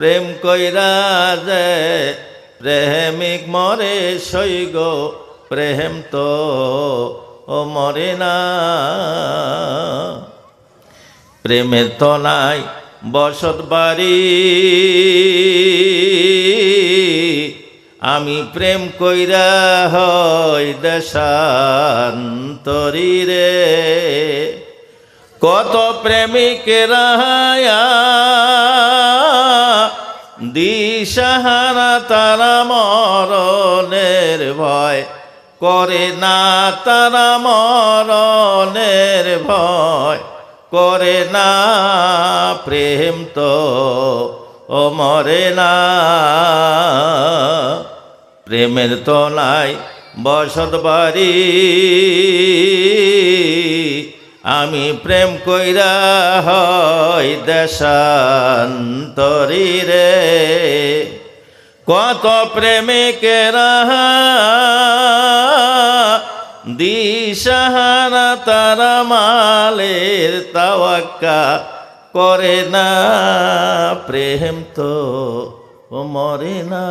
প্রেম কইরা যে প্রেমিক মরে সৈগ প্রেম তো ও মরে না। প্রেমের তলায় বসত বাড়ি, আমি প্রেম কইরা হই দেশান্তরী রে। কত প্রেমিকেরা দিশাহারা, তারা মরণের ভয় করে না, তারা মরণের ভয় করে না। প্রেম তো ও মরে না। প্রেমের তলায় বসত বাড়ি, আমি প্রেম কইরা হই দেশান্তরী রে। কত প্রেমিকেরা দিশাহারা, তারা মালের তাওয়াক্কা করে না। প্রেম তো ও মরে না।